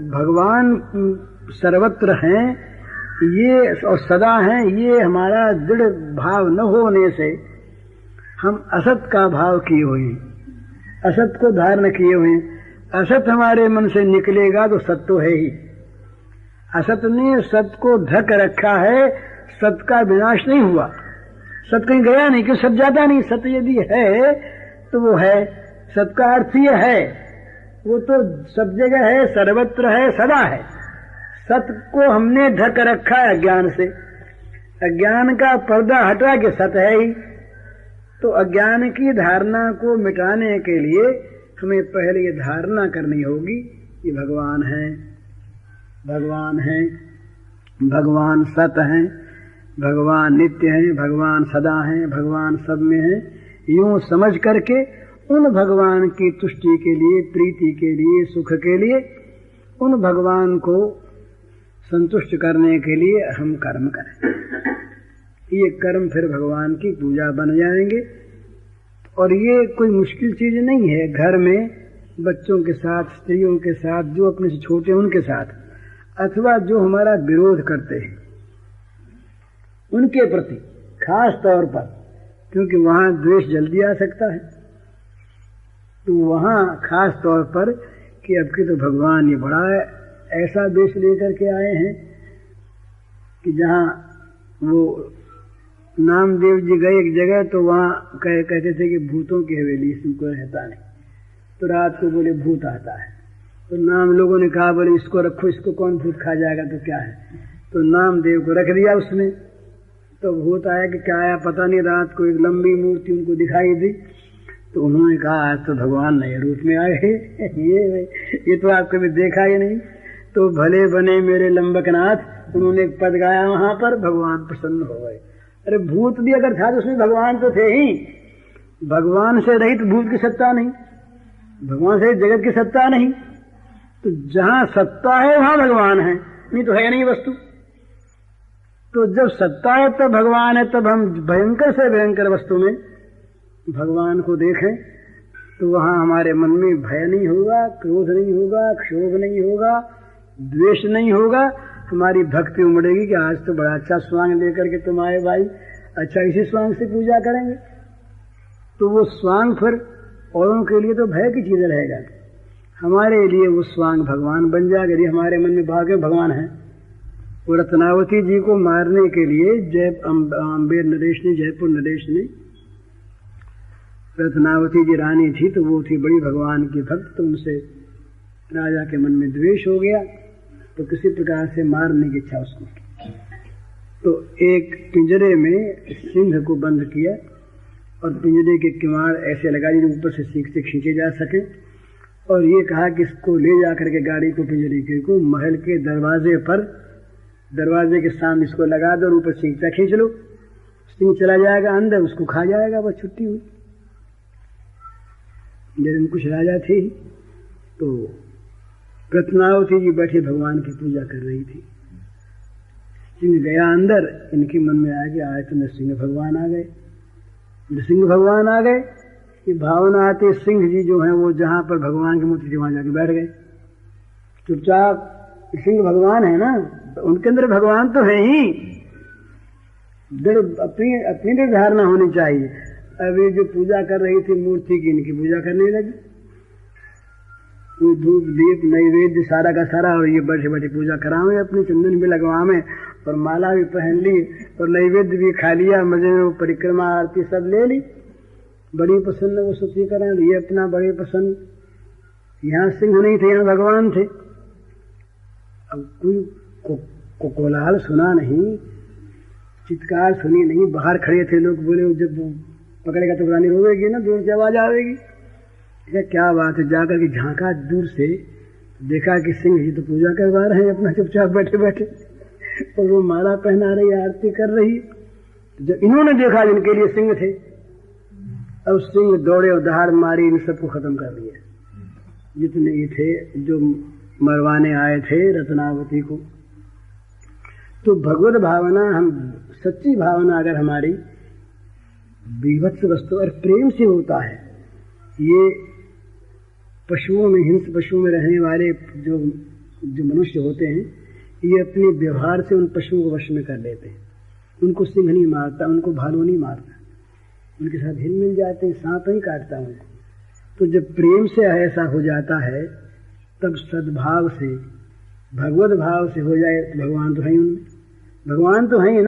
भगवान सर्वत्र हैं ये और सदा हैं, ये हमारा दृढ़ भाव न होने से हम असत का भाव किए हुए हैं, असत को धारण किए हुए हैं। असत हमारे मन से निकलेगा तो सत तो है ही। असत ने सत को ढक रखा है, सत का विनाश नहीं हुआ, सत कहीं गया नहीं, क्यों सत जाता नहीं। सत यदि है तो वो है, सत का अर्थ ये है, वो तो सब जगह है, सर्वत्र है, सदा है। सत को हमने ढक रखा है अज्ञान से, अज्ञान का पर्दा हटा के सत है ही। तो अज्ञान की धारणा को मिटाने के लिए हमें पहले ये धारणा करनी होगी कि भगवान है, भगवान है, भगवान सत हैं, भगवान नित्य हैं, भगवान सदा हैं, भगवान सब में हैं। यूं समझ करके उन भगवान की तुष्टि के लिए, प्रीति के लिए, सुख के लिए, उन भगवान को संतुष्ट करने के लिए हम कर्म करें। ये कर्म फिर भगवान की पूजा बन जाएंगे। और ये कोई मुश्किल चीज नहीं है। घर में बच्चों के साथ, स्त्रियों के साथ, जो अपने से छोटे उनके साथ, अथवा जो हमारा विरोध करते हैं उनके प्रति खास तौर पर, क्योंकि वहां द्वेष जल्दी आ सकता है, तो वहां खास तौर पर कि अब की तो भगवान ये बड़ा ऐसा देश लेकर के आए हैं कि जहां वो नामदेव जी गए एक जगह, तो वहां कहते थे कि भूतों की हवेली, इसमें कोई रहता नहीं। तो रात को बोले भूत आता है, तो नाम लोगों ने कहा बोले इसको रखो, इसको कौन भूत खा जाएगा, तो क्या है। तो नामदेव को रख दिया उसने। तो भूत आया कि क्या आया पता नहीं, रात को एक लंबी मूर्ति उनको दिखाई दी। तो उन्होंने कहा आज तो भगवान नए रूप में आए हैं, ये तो आप कभी देखा ही नहीं। तो भले बने मेरे लंबकनाथ, उन्होंने एक पद गाया वहां पर, भगवान प्रसन्न हो गए। अरे भूत भी अगर था तो उसमें भगवान तो थे ही। भगवान से रहित भूत की सत्ता नहीं, भगवान से जगत की सत्ता नहीं। तो जहां सत्ता है वहां भगवान है, नहीं तो है नहीं वस्तु। तो जब सत्ता है तब भगवान है, तब हम भयंकर से भयंकर वस्तु में भगवान को देखें तो वहां हमारे मन में भय नहीं होगा, क्रोध नहीं होगा, क्षोभ नहीं होगा, द्वेष नहीं होगा। हमारी भक्ति उमड़ेगी कि आज तो बड़ा अच्छा स्वांग लेकर के तुम आए भाई, अच्छा इसी स्वांग से पूजा करेंगे। तो वो स्वांग फिर औरों के लिए तो भय की चीज रहेगा, हमारे लिए वो स्वांग भगवान बन जाएगा। यदि हमारे मन में भाग्य भगवान है। वो रत्नावती जी को मारने के लिए अम्बेर नरेश ने, जयपुर नरेश ने, रत्नावती जी रानी थी तो वो थी बड़ी भगवान की भक्त। तो उनसे राजा के मन में द्वेष हो गया, तो किसी प्रकार से मारने की इच्छा उसको। तो एक पिंजरे में सिंह को बंद किया और पिंजरे के किवाड़ ऐसे लगा दी ऊपर से सीख से खींचे जा सके, और ये कहा कि इसको ले जाकर के गाड़ी को, पिंजरे के को महल के दरवाजे पर, दरवाजे के सामने इसको लगा दो और ऊपर सीखता खींच लो। सिंह चला जाएगा अंदर, उसको खा जाएगा, बस छुट्टी हुई। जब कुछ राजा थे तो रत्नावती जी बैठी भगवान की पूजा कर रही थी। सिंह गया अंदर, इनके मन में आया कि आज तो नृसिंह भगवान आ गए, नृसिंह भगवान आ गए। कि भावना आती, सिंह जी जो है वो जहां पर भगवान की मूर्ति थी वहां जाके बैठ गए चुपचाप। सिंह भगवान है ना, तो उनके अंदर भगवान तो है ही, अपनी धारणा होनी चाहिए। अभी जो पूजा कर रही थी मूर्ति की, इनकी पूजा करने लगी, धूप दीप नैवेद्य सारा का सारा, और ये बैठे बैठे पूजा करावे, अपनी चंदन भी लगवावे और माला भी पहन ली और नैवेद्य भी खा लिया, मजे में परिक्रमा आरती सब ले ली। बड़ी प्रसन्न वो स्तुति करें, ये अपना बड़े प्रसन्न। यहाँ सिंह नहीं थे, यहाँ भगवान थे। अब कोई कोलाहल सुना नहीं, चित्कार सुनी नहीं, बाहर खड़े थे लोग, बोले जब पकड़ेगा तो रानी रोएगी ना, दूर से आवाज आवेगी। क्या बात है, जाकर के झांका दूर से, देखा कि सिंह जी तो पूजा करवा रहे हैं अपना चुपचाप बैठे बैठे, और वो माला पहना रही, आरती कर रही। जब इन्होंने देखा जिनके लिए सिंह थे, अब सिंह दौड़े और दहाड़ मारी, इन सबको खत्म कर दिया, जितने ही थे जो मरवाने आए थे रत्नावती को। तो भगवत भावना, हम सच्ची भावना अगर हमारी विभत्स वस्तु और प्रेम से होता है, ये पशुओं में, हिंस पशुओं में रहने वाले जो जो मनुष्य होते हैं ये अपने व्यवहार से उन पशुओं को वश में कर लेते हैं। उनको सिंह नहीं मारता, उनको भालू नहीं मारता, उनके साथ हिल मिल जाते हैं, सांप नहीं काटता उनको। तो जब प्रेम से ऐसा हो जाता है तब सद्भाव से भगवत भाव से हो जाए तो भगवान तो है ही उनमें, भगवान तो है ही।